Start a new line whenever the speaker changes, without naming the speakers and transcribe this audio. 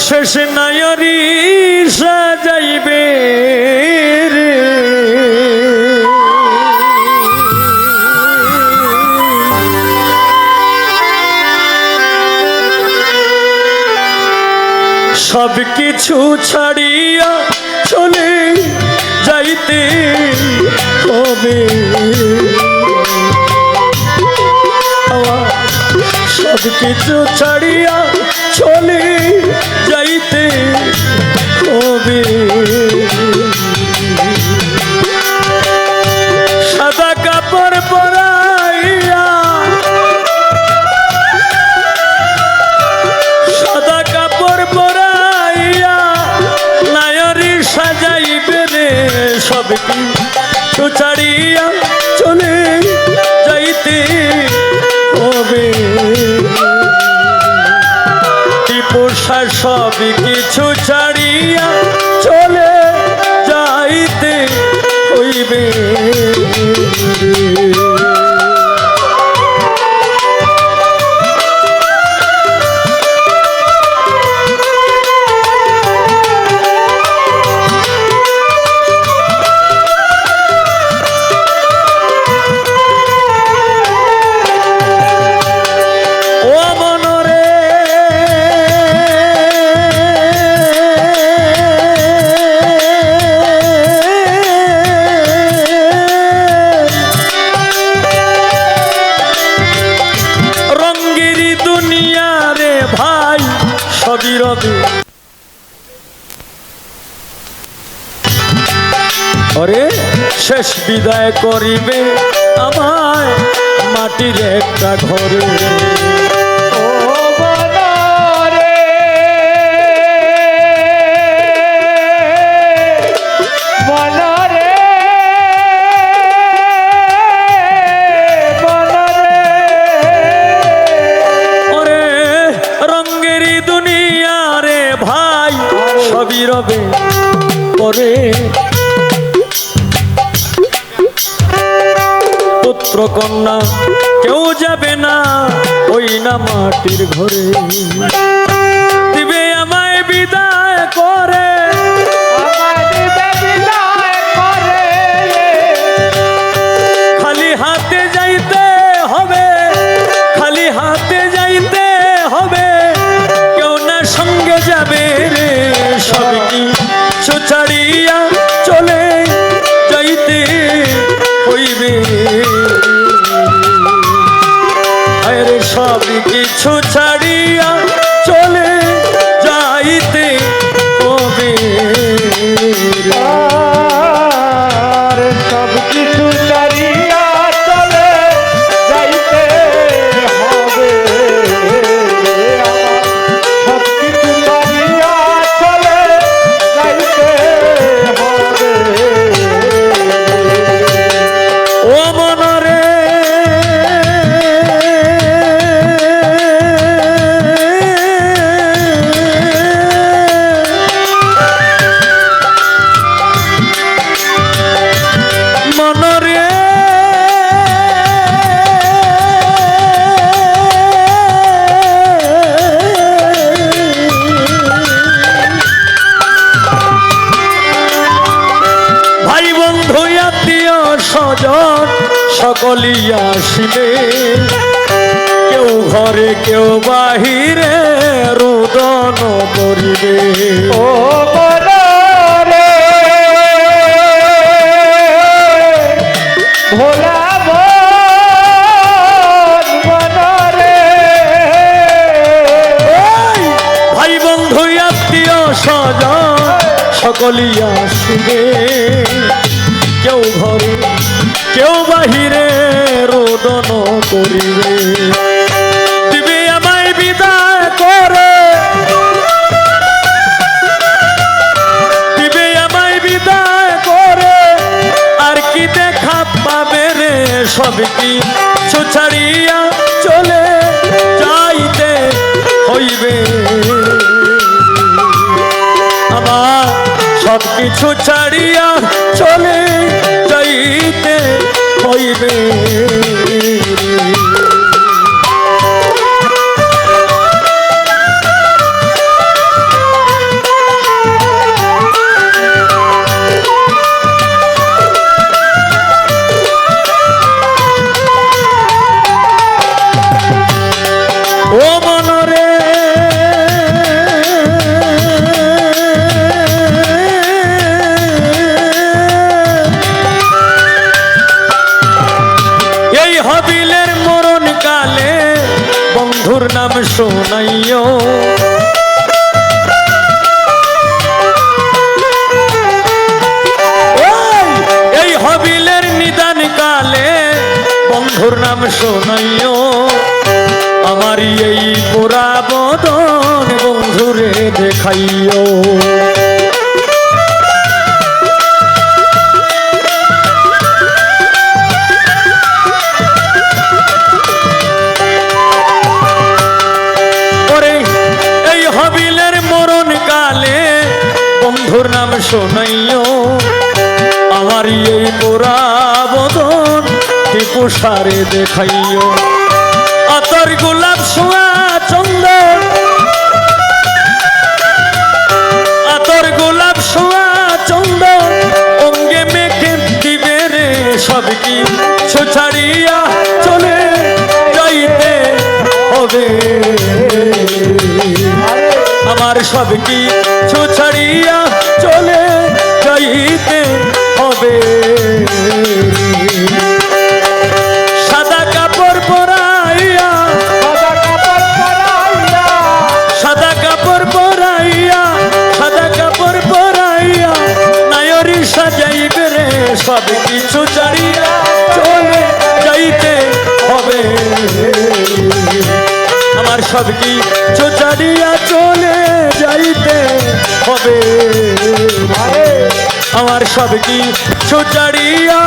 শেষ নায়রি সাজাইবে রে সব কিছু ছাড়িয়া চলে যাইতে হবে সব কিছু ছাড়িয়া চলে যাইতে হবে সাদা কাপড় পরাইয়া সাদা কাপড় পরাইয়া নায়রি সাজাইবে রে সব কিছু ছাড়িয়া চলে যাইতে হবে পোষা সব কিছু ছাড়িয়া চলে যাইতে হইবে ওরে শেষ বিদায় করিবে আমায় মাটির একটা ঘরে ও বনরে বনরে বনরে ওরে রঙ্গেরই দুনিয়া রে ভাই সবই রবে পরে পুত্র কন্যা কেউ যাবে না ওই না মাটির ঘরে দিবে আমায় বিদায় করে খালি হাতে যাইতে হবে খালি হাতে যাইতে হবে কেউ না সঙ্গে যাবে রে সব কিছু ছাড়িয়া চলে যাইতে হইবে আরে সব কিছু ছাড়িয়া চলে যাইতে হবে সব কিছু ছাড়িয়া চলে যাইতে হবে সব কিছু ছাড়িয়া চলে যাইতে হবে ও মনরে মনরে ভাই বন্ধু আত্মীয় স্বজন সকলই আসিবে কেউ ঘরে কেউ বাহিরে রোদন করিবে ও বনরে ভোলা বনরে ভাই বন্ধু আত্মীয় স্বজন সকলই আসিবে কেউ ঘরে কেউ বাহিরে রোদন করিবে দিবে আমায় বিদায় করে দিবে আমায় বিদায় করে আর কি দেখা পাবে রে সব কিছু ছাড়িয়া চলে যাইতে হইবে আমার সব কিছু ছাড়িয়া চলে যাইতে হইবে শোনাইও। এই হবিলের নিদান কালে বন্ধুর নাম শোনাইও। আমারই এই পোড়া বদন বন্ধুরে দেখাইও। বন্ধুর নাম শোনাইও। আমার এই পোড়া বদন টিপুসারে দেখাইও। আতর গোলাপ সোয়া চন্দন, আতর গোলাপ সোয়া চন্দন অঙ্গে মেখে দিবে রে। সব কিছু ছাড়িয়া চলে যাইতে হবে। আমার সব কিছু ছাড়িয়া চলে যাইতে হবে। সাদা কাপড় পরাইয়া, সাদা কাপড় পরাইয়া, সাদা কাপড় পরাইয়া নায়রি সাজাইবে রে। সব কিছু ছাড়িয়া চলে যাইতে হবে। আমার সব কিছু ছাড়িয়া চলে যাইতে হবে। আমার সব কিছু ছাড়িয়া